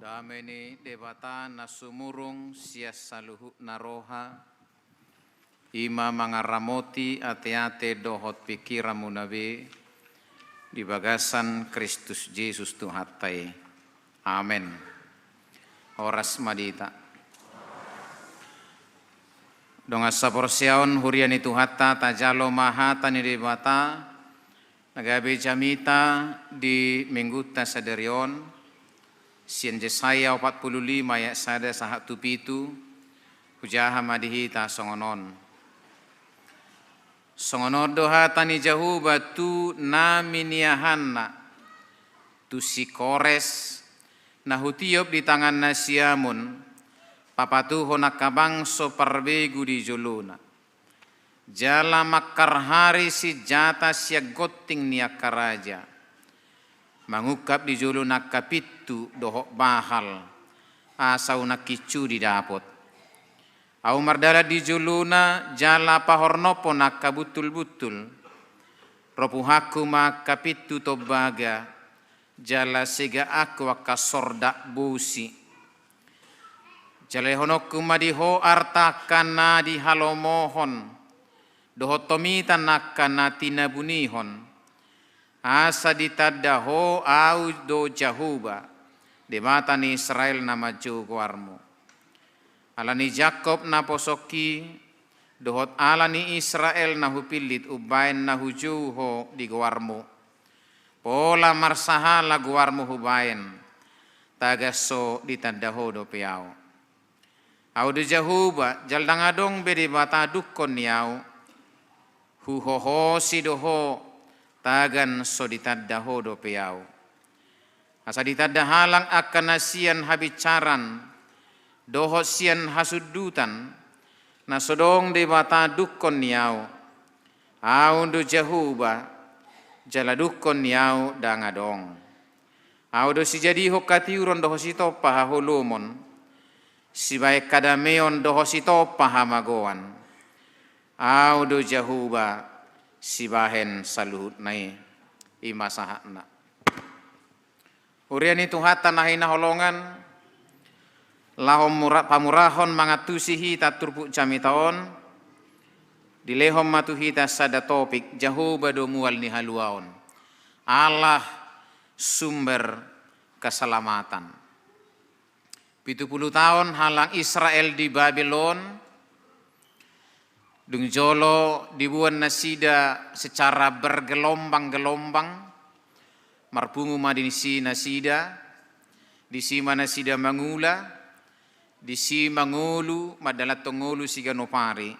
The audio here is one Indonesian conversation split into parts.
Dameni debata nasumurung sias saluhu naroha ima mangaramoti ate-ate dohot pikiramu nabi di bagasan Kristus Yesus Tuhatai. Amin. Horas madita. Donga saporsiaon huriani Tuhata tajalo maha tani debata nagabe jamita di mingguta saderion Sien Jesaya 45 ayat sada sahat tupitu hujaha madihi ta songonon. Songonon doha tani jahu batu naminiahanna tu si kores nahutiop di tangan nasiamun papatu honak kabang so parbegu di joluna. Jala makar hari si jata siag goting niak karaja. Mangukap di julu nak kapitu dohok bahal asau nak kicu di dapot. Au mardala di juluna jala pahornopo nak kabutul-butul. Ropuhaku mak kapitu tobaga jala sega aku akasordak busi. Jala honoku madiho arta kana di halomohon. Dohotomita nak kana tinabunihon. Asa ditadaho au do jahuba de mata ni Israel nama juwarmu. Alani Jakob na posoki dohot alani Israel na hupilit ubain na hujuho di guarmu. Pola marsaha la guarmu hubain tagaso ditadaho do piao. Au do jahuba jaldangadong bedi bata dukon niau huhoho si doho tagan so ditadaho do piau. Asa ditadahalang akan nasian habicaran doho sian hasudutan nasodong de bata dukon niau au do jahuba jala dukon niau dangadong. Au do si jadi hokatiuron doho sito pahaholomon si baik kadameon doho sito pahamagoan. Au do jahuba sibahen saluhut nai ima sahakna. Uriani Tuhata nahina holongan lahom pamurahon mangatusihi taturpuk camitaon dilehom matuhita sada topik jahu bado mual ni haluaon. Allah sumber keselamatan. 70 tahun halang Israel di Babylon. Dung jolo dibuan nasida secara bergelombang-gelombang. Marpungu madinisi nasida. Disi manasida mangula. Disi mangulu madalat tongolu siga nopari.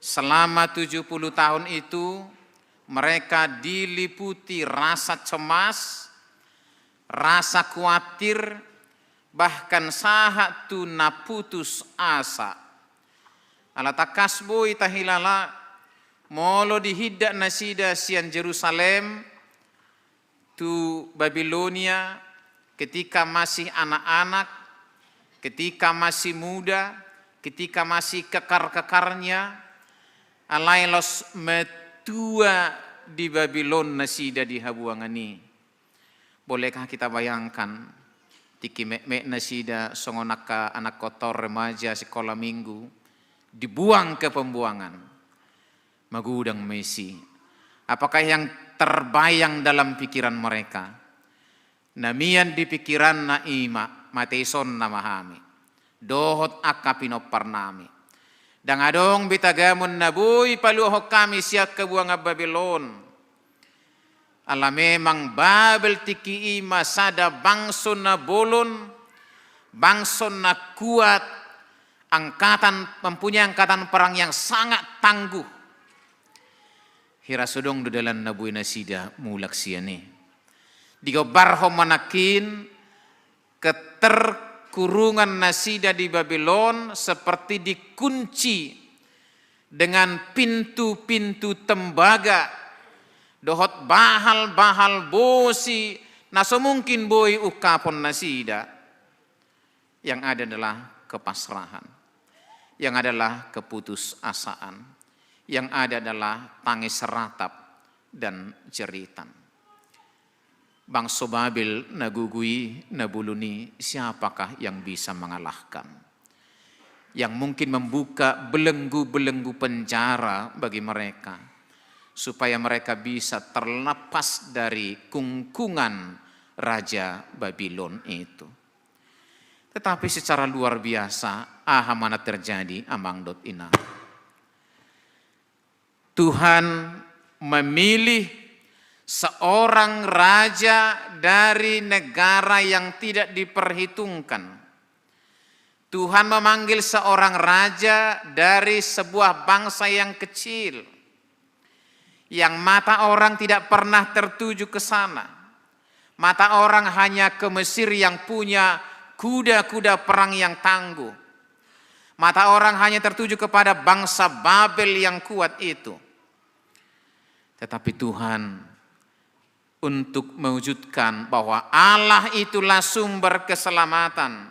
Selama 70 tahun itu mereka diliputi rasa cemas, rasa khawatir, bahkan sahat tu naputus asa. Ala takasbo itahilala molo dihidak nasida sian Jerusalem tu Babilonia ketika masih anak-anak, ketika masih muda, ketika masih kekar-kekarnya alailos metua di Babylon nasida di habuangani. Bolehkah kita bayangkan tiki mek nasida songonaka anak kotor remaja sekolah minggu dibuang ke pembuangan magudang Messi. Apakah yang terbayang dalam pikiran mereka? Namian di pikiran na ima mateison namahami dohot akapino parnami dang adong bitagamun nabuy paluho kami siak kebuang Babylon. Ala memang Babel tiki ima sada bangson na bolon, bangson na kuat, mempunyai angkatan perang yang sangat tangguh. Hirasodong dodalan nabuy nasida mulak siane. Digobarho manakin keterkurungan nasida di Babylon seperti dikunci dengan pintu-pintu tembaga. Dohot bahal-bahal bosi naso mungkin boy ukapon nasida. Yang ada adalah kepasrahan. Yang adalah keputusasaan, yang ada adalah tangis ratap dan jeritan. Bangsa Babel nagugui, nabuluni, siapakah yang bisa mengalahkan? Yang mungkin membuka belenggu-belenggu penjara bagi mereka, supaya mereka bisa terlepas dari kungkungan Raja Babylon itu. Tetapi secara luar biasa, mana terjadi amang dot ina. Tuhan memilih seorang raja dari negara yang tidak diperhitungkan. Tuhan memanggil seorang raja dari sebuah bangsa yang kecil, yang mata orang tidak pernah tertuju ke sana. Mata orang hanya ke Mesir yang punya kuda-kuda perang yang tangguh. Mata orang hanya tertuju kepada bangsa Babel yang kuat itu. Tetapi Tuhan, untuk mewujudkan bahwa Allah itulah sumber keselamatan,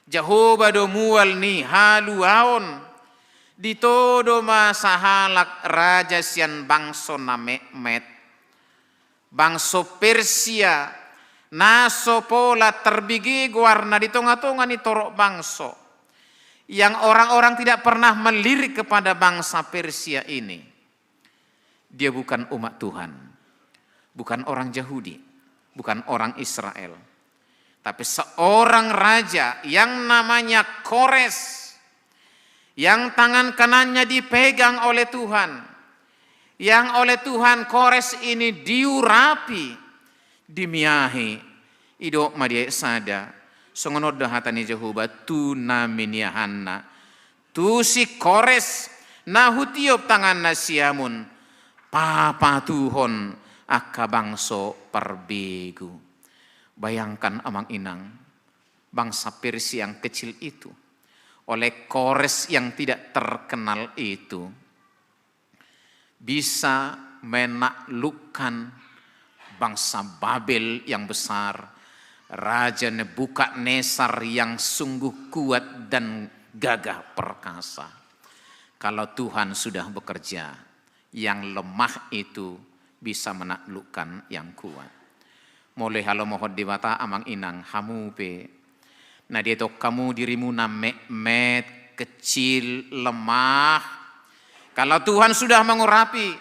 Jehovah domual ni haluaon, ditodo masahalak raja sian bangso na Mekmet, bangso Persia, naso pola terbigi warna di tengah-tengah ni torok bangso, yang orang-orang tidak pernah melirik kepada bangsa Persia ini. Dia bukan umat Tuhan, bukan orang Yahudi, bukan orang Israel, tapi seorang raja yang namanya Kores, yang tangan kanannya dipegang oleh Tuhan, yang oleh Tuhan Kores ini diurapi, dimiahi, idok madia sada, songonod dahatani Jehovah tu naminiahanna, tu si Kores nahutiop tangan nasiamun, papa Tuhon akka bangso perbegu. Bayangkan amang inang, bangsa Persia yang kecil itu, oleh Kores yang tidak terkenal itu, bisa menaklukkan bangsa Babel yang besar, Raja Nebukadnezar yang sungguh kuat dan gagah perkasa. Kalau Tuhan sudah bekerja, yang lemah itu bisa menaklukkan yang kuat. Mulai halo mohon diwata amang inang hamu pe. Nah dia tok kamu dirimu na Mekmet, kecil, lemah. Kalau Tuhan sudah mengurapi,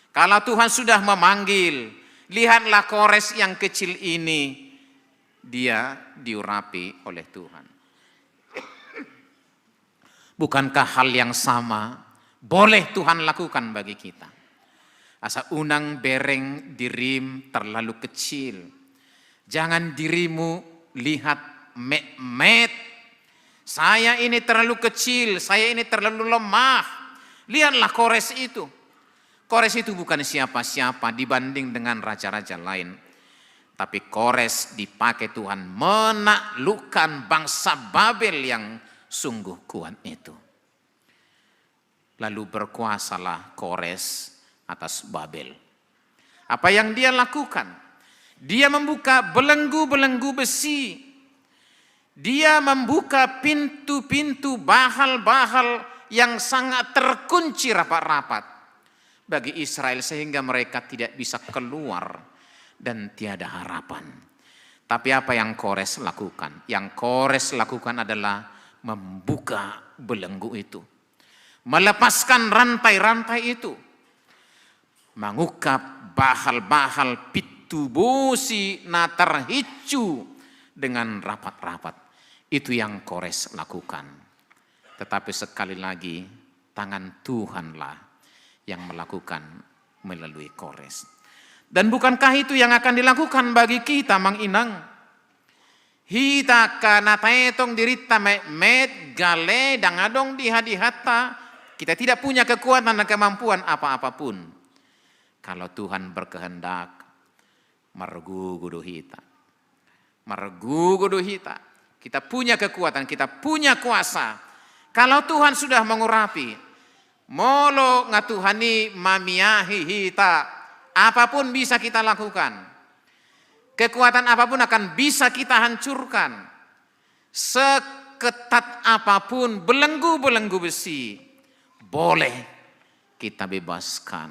kalau Tuhan sudah memanggil, lihatlah Kores yang kecil ini, dia diurapi oleh Tuhan. Bukankah hal yang sama boleh Tuhan lakukan bagi kita? Asa unang bereng dirim terlalu kecil. Jangan dirimu lihat Mekmet. Saya ini terlalu kecil, saya ini terlalu lemah. Lihatlah Kores itu. Kores itu bukan siapa-siapa dibanding dengan raja-raja lain. Tapi Kores dipakai Tuhan menaklukkan bangsa Babel yang sungguh kuat itu. Lalu berkuasalah Kores atas Babel. Apa yang dia lakukan? Dia membuka belenggu-belenggu besi. Dia membuka pintu-pintu bahal-bahal yang sangat terkunci rapat-rapat bagi Israel, sehingga mereka tidak bisa keluar dan tiada harapan. Tapi apa yang Kores lakukan? Yang Kores lakukan adalah membuka belenggu itu, melepaskan rantai-rantai itu, mengukap bahal-bahal pitu bosi na terhicu dengan rapat-rapat. Itu yang Kores lakukan. Tetapi sekali lagi, tangan Tuhanlah yang melakukan melalui Kores. Dan bukankah itu yang akan dilakukan bagi kita, Mang Inang? Hita kana taetong dirita Mekmet gale dangadong dihadihata. Kita tidak punya kekuatan dan kemampuan apa-apapun. Kalau Tuhan berkehendak, margugudu hita. Margugudu hita. Kita punya kekuatan, kita punya kuasa. Kalau Tuhan sudah mengurapi, molo ngatuhani mamiahi hita, apapun bisa kita lakukan. Kekuatan apapun akan bisa kita hancurkan. Seketat apapun belenggu-belenggu besi, boleh kita bebaskan.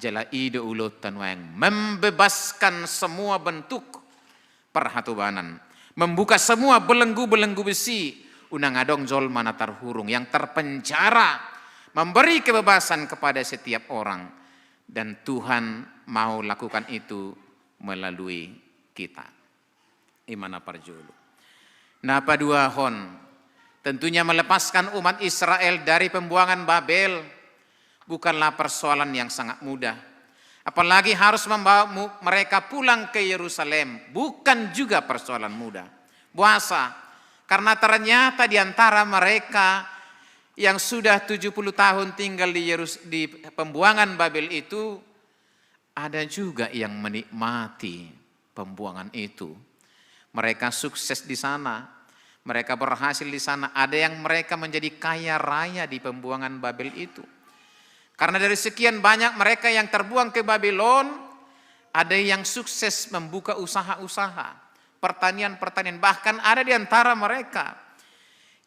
jala ide ulotan wayang membebaskan semua bentuk perhatubanan, membuka semua belenggu-belenggu besi unang adong jol mana terhurung yang terpenjara, memberi kebebasan kepada setiap orang, dan Tuhan mau lakukan itu melalui kita. Imana parjulu. Napa dua hon, tentunya melepaskan umat Israel dari pembuangan Babel bukanlah persoalan yang sangat mudah. Apalagi harus membawa mereka pulang ke Yerusalem, bukan juga persoalan mudah. Puasa, karena ternyata di antara mereka yang sudah 70 tahun tinggal di pembuangan Babel itu, ada juga yang menikmati pembuangan itu. Mereka sukses di sana, mereka berhasil di sana. Ada yang mereka menjadi kaya raya di pembuangan Babel itu. Karena dari sekian banyak mereka yang terbuang ke Babylon, ada yang sukses membuka usaha-usaha, pertanian-pertanian. Bahkan ada di antara mereka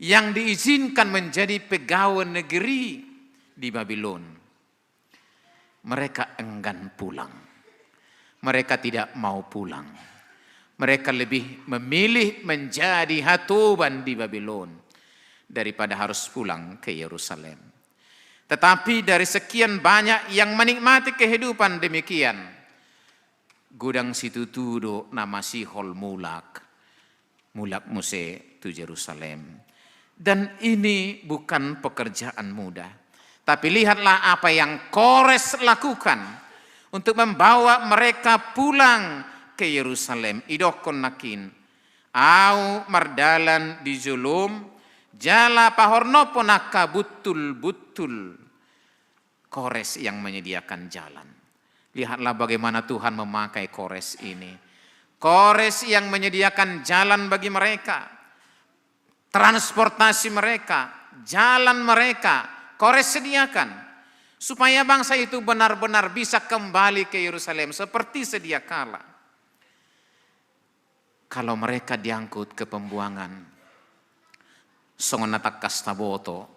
yang diizinkan menjadi pegawai negeri di Babylon. Mereka enggan pulang. Mereka tidak mau pulang. Mereka lebih memilih menjadi hatuban di Babylon daripada harus pulang ke Yerusalem. Tetapi dari sekian banyak yang menikmati kehidupan demikian, gudang situ tudo nama sihol mulak muse tu Yerusalem. Dan ini bukan pekerjaan mudah. Tapi lihatlah apa yang Kores lakukan untuk membawa mereka pulang ke Yerusalem. Idokon nakin au mardalan di zulum jala pahorno ponaka butul-butul. Kores yang menyediakan jalan. Lihatlah bagaimana Tuhan memakai Kores ini. Kores yang menyediakan jalan bagi mereka, transportasi mereka, jalan mereka, Kores sediakan. Supaya bangsa itu benar-benar bisa kembali ke Yerusalem seperti sedia kala. Kalau mereka diangkut ke pembuangan, songonatak kastaboto,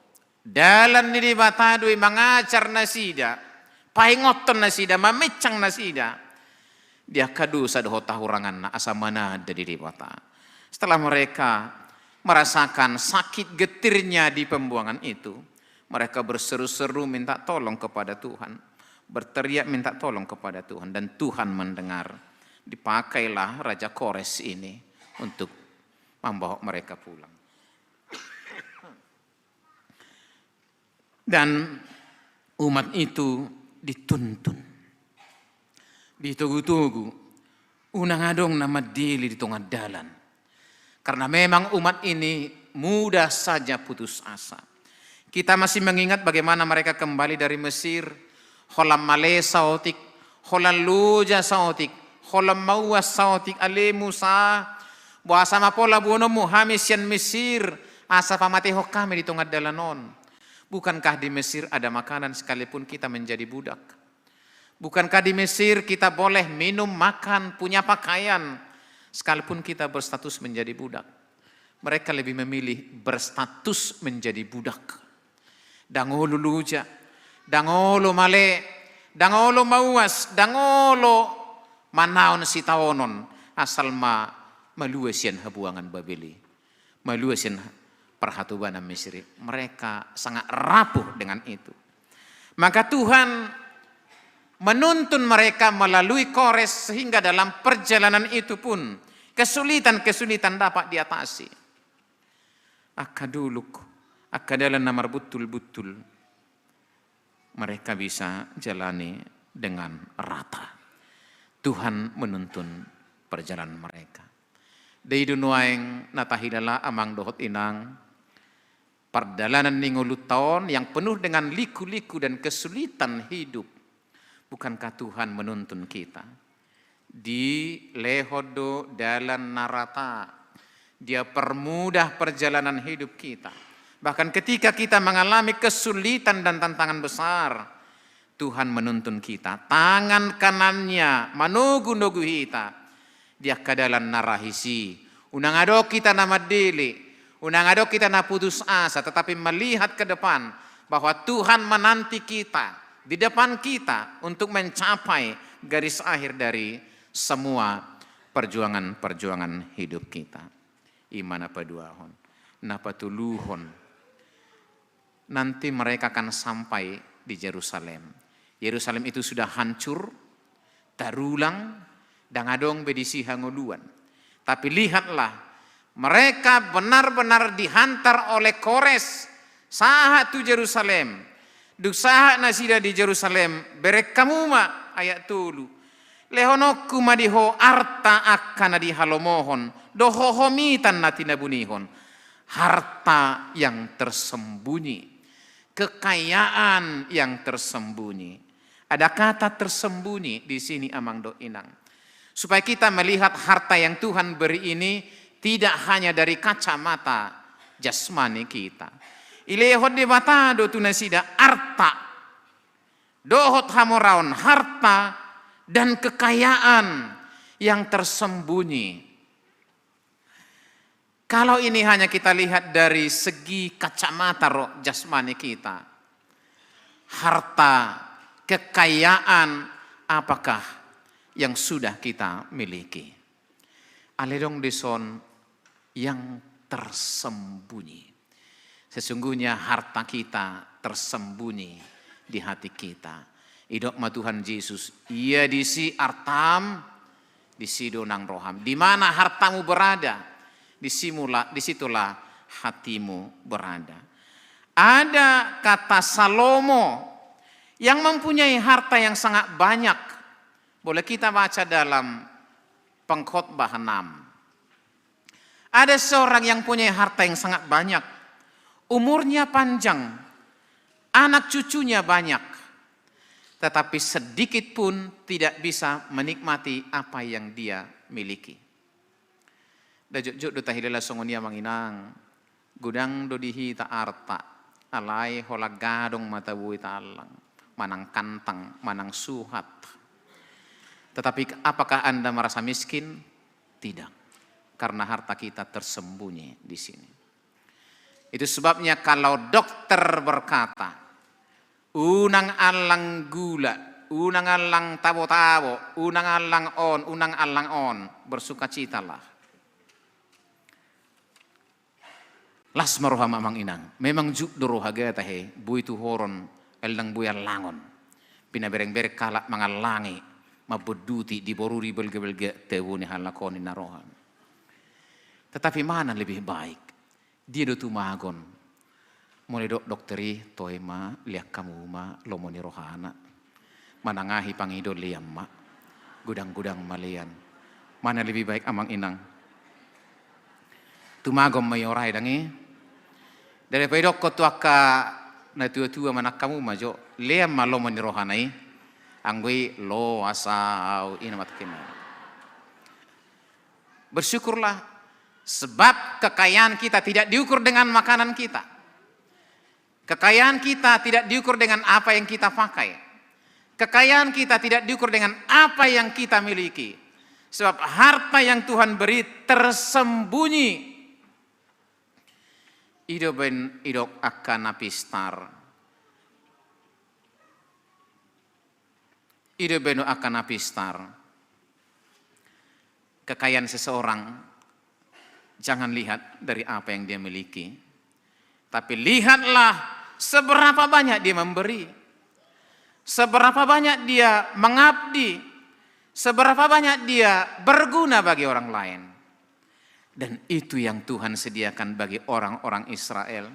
dalan ni batadui mengajar nasida, paingoton nasida, mamecang nasida, dia kadu sa doho tahurangan na asamana dari dibata. Setelah mereka merasakan sakit getirnya di pembuangan itu, mereka berseru-seru minta tolong kepada Tuhan, berteriak minta tolong kepada Tuhan, dan Tuhan mendengar. Dipakailah Raja Kores ini untuk membawa mereka pulang. Dan umat itu dituntun, ditugu-tugu, unang adong nama dili di tengah dalan. Karena memang umat ini mudah saja putus asa. Kita masih mengingat bagaimana mereka kembali dari Mesir, holam male saotik, holam luja saotik, holam mawas saotik ale Musa, buasa mapola buono Muhammad yan Mesir, asa pamateho kami di tengah dalanon. Bukankah di Mesir ada makanan sekalipun kita menjadi budak? Bukankah di Mesir kita boleh minum, makan, punya pakaian sekalipun kita berstatus menjadi budak? Mereka lebih memilih berstatus menjadi budak. Dangolo luja, dangolo male, dangolo mauas, dangolo manaon si taonon asal maluesian habuangan Babeli, maluesian perhatubanan Mesir. Mereka sangat rapuh dengan itu. Maka Tuhan menuntun mereka melalui Kores sehingga dalam perjalanan itu pun kesulitan-kesulitan dapat diatasi. Akaduluk, akadalan namar betul-betul mereka bisa jalani dengan rata. Tuhan menuntun perjalanan mereka. Deidunuaeng natahidala amang dohot inang perjalanan ningulu tahun yang penuh dengan liku-liku dan kesulitan hidup. Bukankah Tuhan menuntun kita? Di lehodo dalan narata, Dia permudah perjalanan hidup kita. Bahkan ketika kita mengalami kesulitan dan tantangan besar, Tuhan menuntun kita. Tangan kanannya manugu-nugu kita. Dia kadalan narahisi. Unang ado kita nama dili. Unang adok kita na putus asa, tetapi melihat ke depan bahwa Tuhan menanti kita di depan kita untuk mencapai garis akhir dari semua perjuangan-perjuangan hidup kita. Imana paduahon, napatuluhon. Nanti mereka akan sampai di Yerusalem. Yerusalem itu sudah hancur, tarulang, dangadong bedisi hanguluan. Tapi lihatlah, mereka benar-benar dihantar oleh Kores. Saha tu Yerusalem. Duk saha nasida di Yerusalem. Berek kamuma ayat tulu. Lehonokku madiho arta akkana di halomohon. Dohohomitan natina bunihon. Harta yang tersembunyi. Kekayaan yang tersembunyi. Ada kata tersembunyi di sini amang do inang. Supaya kita melihat harta yang Tuhan beri ini tidak hanya dari kacamata jasmani kita. Ilehot de batado tunasida arta. Dohot hamoraon harta dan kekayaan yang tersembunyi. Kalau ini hanya kita lihat dari segi kacamata roh jasmani kita. Harta, kekayaan apakah yang sudah kita miliki? Aledong deson yang tersembunyi. Sesungguhnya harta kita tersembunyi di hati kita. Idok ma Tuhan Yesus, ia disi artam, disi donang roham. Di mana hartamu berada, disitulah hatimu berada. Ada kata Salomo yang mempunyai harta yang sangat banyak. Boleh kita baca dalam Pengkhotbah 6. Ada seorang yang punya harta yang sangat banyak. Umurnya panjang. Anak cucunya banyak. Tetapi sedikit pun tidak bisa menikmati apa yang dia miliki. Dajuk-juk do tahilala songonia manginang. Gudang do dihi ta arta. Alai holagadong matawui ta alang. Manang kantang, manang suhat. Tetapi apakah Anda merasa miskin? Tidak. Karena harta kita tersembunyi di sini. Itu sebabnya kalau dokter berkata, unang alang gula, unang alang tabo-tabo, unang alang on, bersukacitalah. Las maroha mamang inang, memang juk dorohaga tahe, bui tu horon, elang buya langon. Pinabereng-bereng kalak mangalangi, mabeduti di boruri belge-belge tewuni halakoni narohan. Tetapi mana lebih baik? Dia do tumagon. Mulai dokteri toema liak kamu ma lomoni rohana. Manangahi pangido liam ma. Gudang-gudang malian. Mana lebih baik amang inang? Tumagon mayorai dangi. Daripada dok tuaka na tua-tua manak kamu ma jo liam ma lomoni rohanai. Anggui lo asau inamat kena. Bersyukurlah. Sebab kekayaan kita tidak diukur dengan makanan kita. Kekayaan kita tidak diukur dengan apa yang kita pakai. Kekayaan kita tidak diukur dengan apa yang kita miliki. Sebab harta yang Tuhan beri tersembunyi. Idok akan napistar. Idok beno akan napistar. Kekayaan seseorang jangan lihat dari apa yang dia miliki. Tapi lihatlah seberapa banyak dia memberi. Seberapa banyak dia mengabdi. Seberapa banyak dia berguna bagi orang lain. Dan itu yang Tuhan sediakan bagi orang-orang Israel.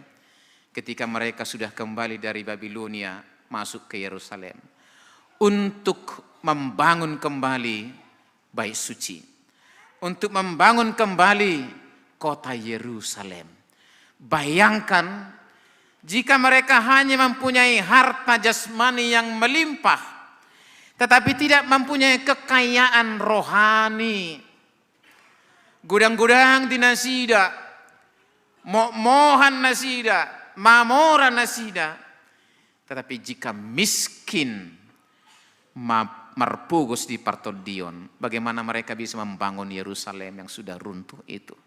Ketika mereka sudah kembali dari Babilonia masuk ke Yerusalem. Untuk membangun kembali bait suci. Untuk membangun kembali kota Yerusalem. Bayangkan jika mereka hanya mempunyai harta jasmani yang melimpah, tetapi tidak mempunyai kekayaan rohani. Gudang-gudang di nasida, mohan nasida, mamora nasida. Tetapi jika miskin, marpugos di partodion, bagaimana mereka bisa membangun Yerusalem yang sudah runtuh itu?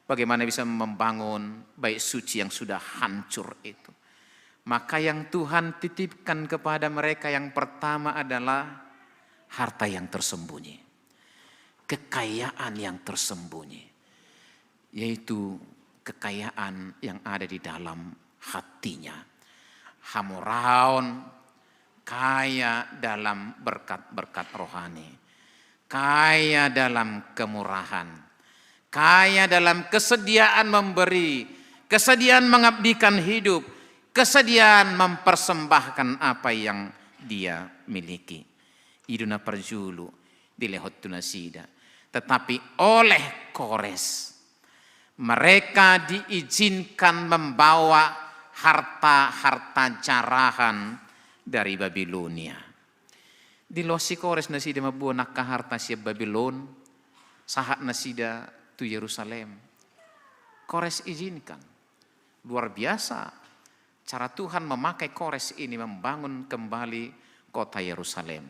Bagaimana bisa membangun bait suci yang sudah hancur itu? Maka yang Tuhan titipkan kepada mereka yang pertama adalah harta yang tersembunyi. Kekayaan yang tersembunyi. Yaitu kekayaan yang ada di dalam hatinya. Hamoraon, kaya dalam berkat-berkat rohani. Kaya dalam kemurahan. Kaya dalam kesediaan memberi. Kesediaan mengabdikan hidup. Kesediaan mempersembahkan apa yang dia miliki. Iduna perjulu dilehot tunasida. Tetapi oleh Kores, mereka diizinkan membawa harta-harta jarahan dari Babilonia. Di losi Kores nasida mabuo nakka harta siya Babylon, sahat nasida tu Yerusalem. Kores izinkan. Luar biasa. Cara Tuhan memakai Kores ini membangun kembali kota Yerusalem.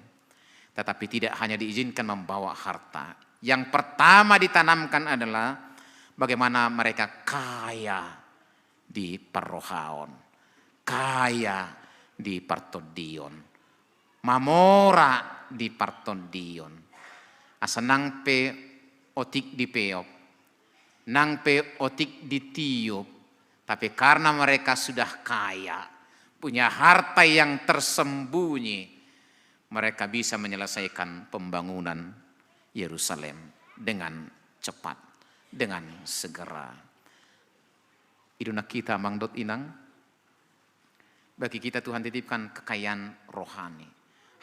Tetapi tidak hanya diizinkan membawa harta. Yang pertama ditanamkan adalah bagaimana mereka kaya di perrohaon. Kaya di partodion. Mamora di partodion. Asanang pe otik di peop. Nang pe otik di tiup. Tapi karena mereka sudah kaya, punya harta yang tersembunyi, mereka bisa menyelesaikan pembangunan Yerusalem dengan cepat, dengan segera. Iduna kita mangdot inang, bagi kita Tuhan titipkan kekayaan rohani.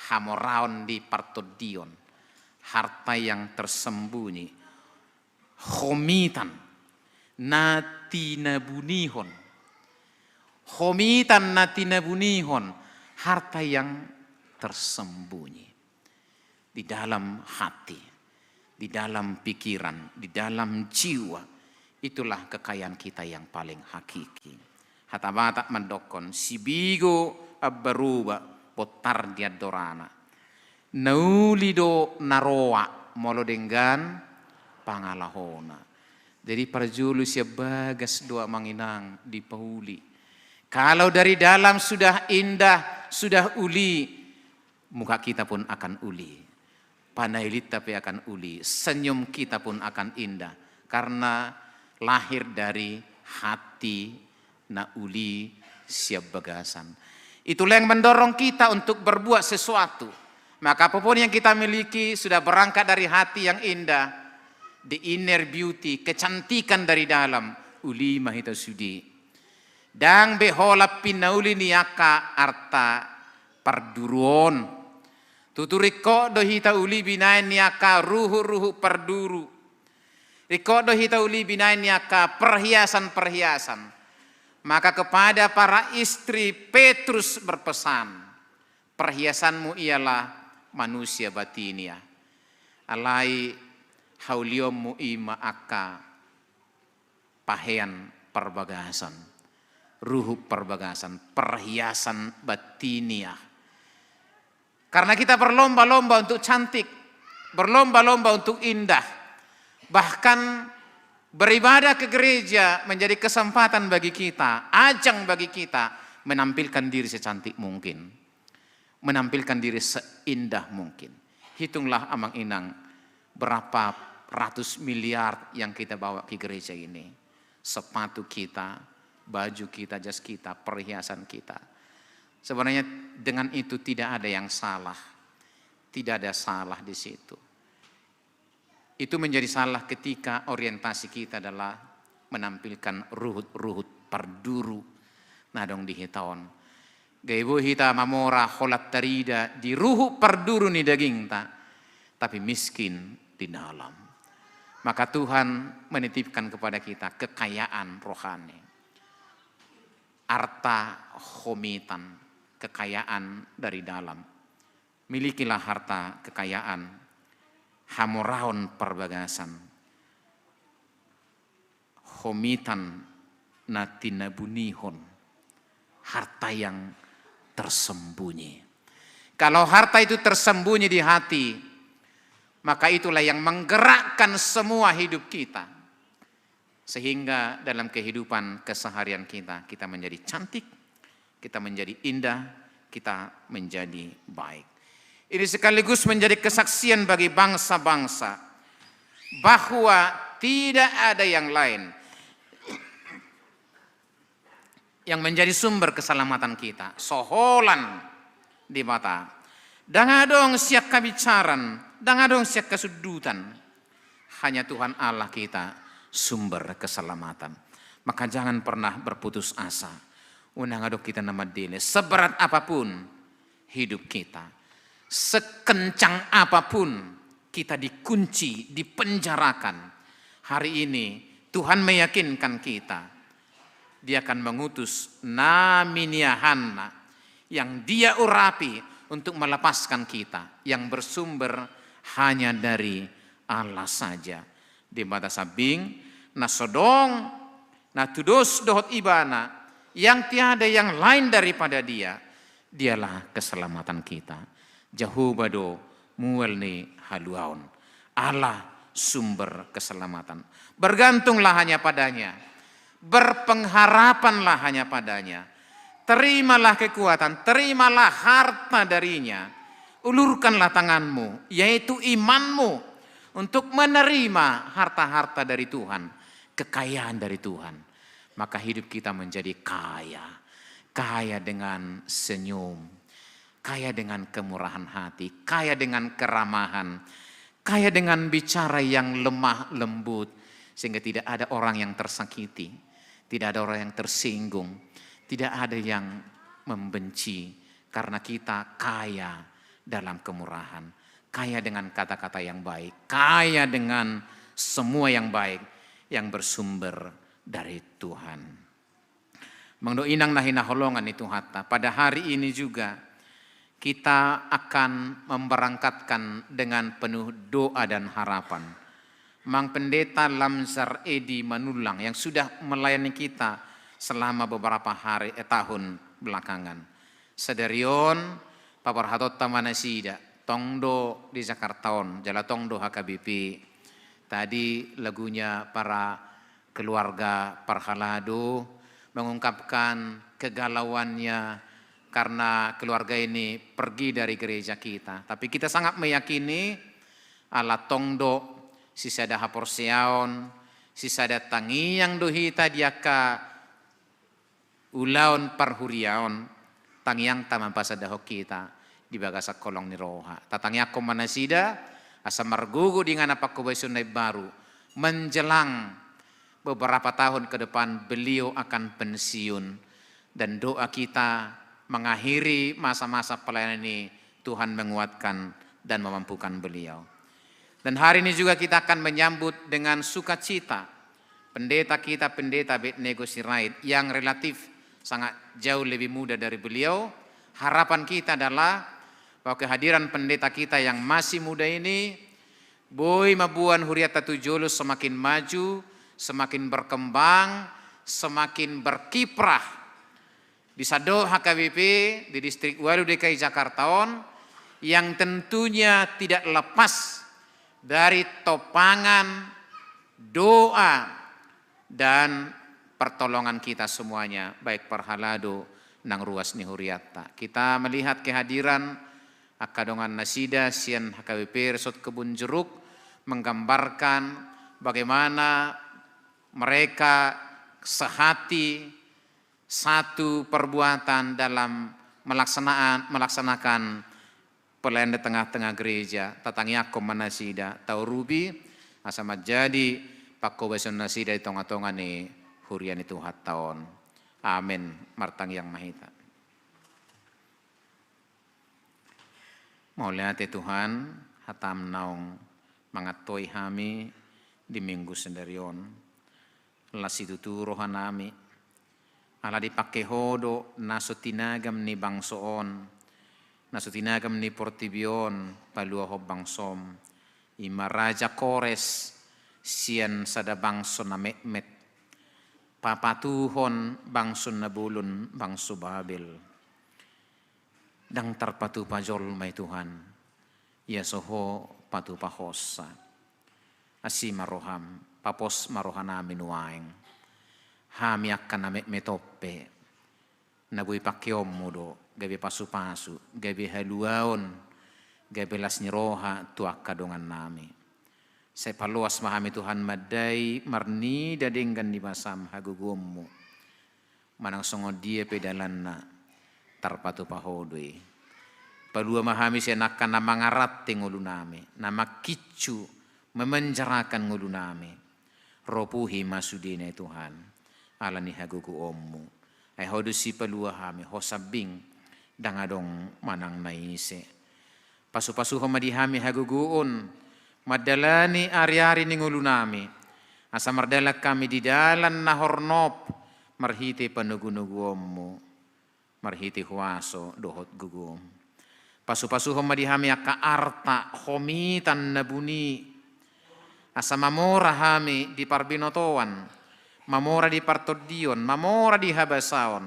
Hamoraon di partodion, harta yang tersembunyi. Homitan, natinabunihon. Homitan natinabunihon, harta yang tersembunyi. Di dalam hati, di dalam pikiran, di dalam jiwa. Itulah kekayaan kita yang paling hakiki. Hatabata mandokon, sibigo abbaruba, potar diadorana. Naulido naroa, molodenggan pangalahona. Jadi parjulu siya bagas doa manginang di pauli. Kalau dari dalam sudah indah, sudah uli, muka kita pun akan uli. Panailit tapi akan uli. Senyum kita pun akan indah. Karena lahir dari hati na uli siap bagasan. Itulah yang mendorong kita untuk berbuat sesuatu. Maka apapun yang kita miliki sudah berangkat dari hati yang indah. The inner beauty, kecantikan dari dalam. Uli mahita sudi. Dang beholap pinauli niyaka arta parduruon. Tuturiko dohita uli binain niyaka ruhu-ruhu parduru. Riko dohita uli binain niyaka perhiasan-perhiasan. Maka kepada para istri Petrus berpesan. Perhiasanmu ialah manusia batinia. Alai hauliomu ima akka pahean perbagasan, ruhu perbagasan, perhiasan batinia. Karena kita berlomba-lomba untuk cantik, berlomba-lomba untuk indah. Bahkan beribadah ke gereja menjadi kesempatan bagi kita, ajang bagi kita menampilkan diri secantik mungkin, menampilkan diri seindah mungkin. Hitunglah amang inang berapa ratus miliar yang kita bawa ke gereja ini. Sepatu kita, baju kita, jas kita, perhiasan kita. Sebenarnya dengan itu tidak ada yang salah. Tidak ada salah di situ. Itu menjadi salah ketika orientasi kita adalah menampilkan ruhut-ruhut parduru. Nadong di hitaon. Gaibu hita mamora holat tarida di ruhut parduru ni daging ta. Tapi miskin di dalam. Maka Tuhan menitipkan kepada kita kekayaan rohani. Arta homitan, kekayaan dari dalam. Milikilah harta kekayaan, hamoraon perbagasan. Homitan natinabunihon, harta yang tersembunyi. Kalau harta itu tersembunyi di hati, maka itulah yang menggerakkan semua hidup kita. Sehingga dalam kehidupan keseharian kita menjadi cantik, kita menjadi indah, kita menjadi baik. Ini sekaligus menjadi kesaksian bagi bangsa-bangsa bahwa tidak ada yang lain yang menjadi sumber keselamatan kita. Soholan di mata. Dangadong siak kabicaran, dangadong siak kesudutan. Hanya Tuhan Allah kita sumber keselamatan. Maka jangan pernah berputus asa. Unang adok kita nama dile. Seberat apapun hidup kita. Sekencang apapun kita dikunci, dipenjarakan. Hari ini Tuhan meyakinkan kita. Dia akan mengutus Naminiahanna yang dia urapi untuk melepaskan kita. Yang bersumber hanya dari Allah saja. Di mata sabing, nasodong, natudos dohot ibana. Yang tiada yang lain daripada dia. Dialah keselamatan kita. Jahubado muelni haluaun. Allah sumber keselamatan. Bergantunglah hanya padanya. Berpengharapanlah hanya padanya. Terimalah kekuatan, terimalah harta darinya. Ulurkanlah tanganmu, yaitu imanmu, untuk menerima harta-harta dari Tuhan, kekayaan dari Tuhan. Maka hidup kita menjadi kaya. Kaya dengan senyum, kaya dengan kemurahan hati, kaya dengan keramahan, kaya dengan bicara yang lemah lembut. Sehingga tidak ada orang yang tersakiti, tidak ada orang yang tersinggung, tidak ada yang membenci. Karena kita kaya dalam kemurahan, kaya dengan kata-kata yang baik, kaya dengan semua yang baik yang bersumber dari Tuhan. Mangdo inang nahina holongan itu hatta. Pada hari ini juga kita akan memberangkatkan dengan penuh doa dan harapan. Mang Pendeta Lamsar Edi Manulang yang sudah melayani kita selama beberapa tahun belakangan. Sederion paparhatot tamanasida Tongdo di Jakartaon, Jala Tongdo HKBP. Tadi lagunya para keluarga Parhalado mengungkapkan kegalauannya karena keluarga ini pergi dari gereja kita. Tapi kita sangat meyakini ala Tongdo sisada haporseaon, sisada tangiyang dohita diaka ulaon parhuriaon, tangiyang tamampasa dahok kita di bagasa kolong ni roha. Tatangya ko manasida asa margugo dengan apa kubaysun baru menjelang beberapa tahun ke depan beliau akan pensiun, dan doa kita mengakhiri masa-masa pelayanan ini Tuhan menguatkan dan memampukan beliau. Dan hari ini juga kita akan menyambut dengan sukacita pendeta kita, Pendeta Abednego Sirait, yang relatif sangat jauh lebih muda dari beliau. Harapan kita adalah bahwa kehadiran pendeta kita yang masih muda ini, boy mabuan huriata tujulus semakin maju, semakin berkembang, semakin berkiprah di Sado HKBP di distrik Waru DKI Jakartaon, yang tentunya tidak lepas dari topangan doa dan pertolongan kita semuanya, baik Parhalado nang ruas ni huriata. Kita melihat kehadiran akadongan nasida sian HKBP Resort Kebun Jeruk menggambarkan bagaimana mereka sehati, satu perbuatan dalam melaksanakan pelayanan di tengah-tengah gereja. Tatangnya manasida tau rubi asama jadi pakko beson nasida di tonga-tonga ni hurian itu tahun. Amin. Martang yang mahita. Mau lihat Tuhan hatam naung mangatoy hami di minggu sendirion. Lasitu rohanami ala dipakai hodo naso tinagam ni bangsoon. Naso tinagam ni portibion palua ho bangsom. Ima Raja Kores sian sada bangso na mekmet. Papatuhon bangso na bulun bangso Babel. Dang tarpatu pajol may Tuhan. Yasoho patu pahosa. Asi maroham papos marohana minuaeng. Hami akan na metope. nabui pakyomu do gabe pasu-pasu gabe haluaon gabe lasni roha tuaka dongan nami. Saya paluas mahami Tuhan madai marni dadenggan di basam hagugummu. Manang songo dia pedalanna tarpatu pahodoi. Palua mahami senakan nama ngarat ngulu nami. Nama kicu memenjarakan ngulu nami. Ropuhi masudine Tuhan. Alani hagugu ommu. Ay hodusi palua hami hosabing dangadong manang naise. Pasu-pasu homadihami haguguun. Madalani ari-ari ni ngulu nami. Asa mardala kami di dalan nahornop. Marhiti panugu-nugu ommu. Marhiti huaso dohot gugum. Pasu-pasu homadihami aka arta homitan nabuni. Asa mamora hami di parbinotoan. Mamora di partodion. Mamora di habasaon.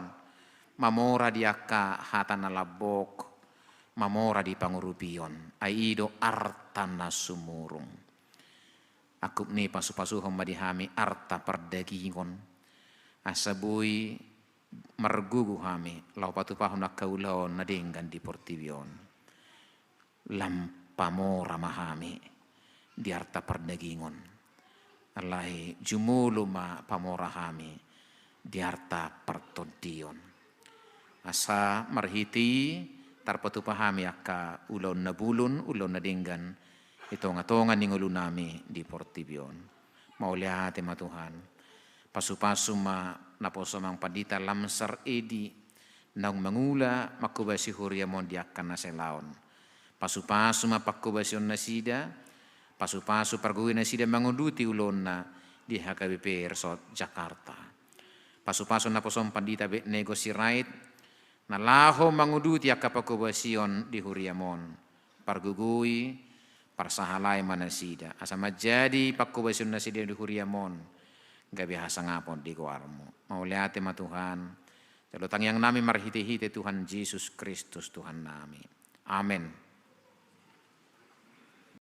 Mamora di aka hatana labok. Mamora di pangurupion. Aido artana sumurung. Akup ni pasu-pasu homadihami arta perdagingon. Asabui margugu hami. Lau patupahon akaulaon nadenggan di portibion. Lampamora mahami. Di arta perdagingon. Allahi jumuluma pamora hami. Di arta pertodion. Asa marhiti tarpatu pahami akka ulon na bulun, ulon na dinggan, itonga-tonga ning ulo nami di portibion. Mauliate ma Tuhan. Pasu-pasu ma naposo mang padita lamsar edi, naung mangula makubasi huriamon di akan naselaon. Pasu-pasu ma pakubasion nasida, pasu-pasu parguin nasida manguduti ulon na di HKBP Resort Jakarta. Pasu-pasu naposo padita negosi right, na laho manguduti akapakubasion di huriamon. Pargugui, parsahalay manasida. Asa majadi pakubasion nasida di huriamon. Gabi hasa ngapon di kuarmo. Mauliate ma Tuhan. Jalutang yang nami marhiti-hiti Tuhan Yesus Kristus Tuhan nami. Amin.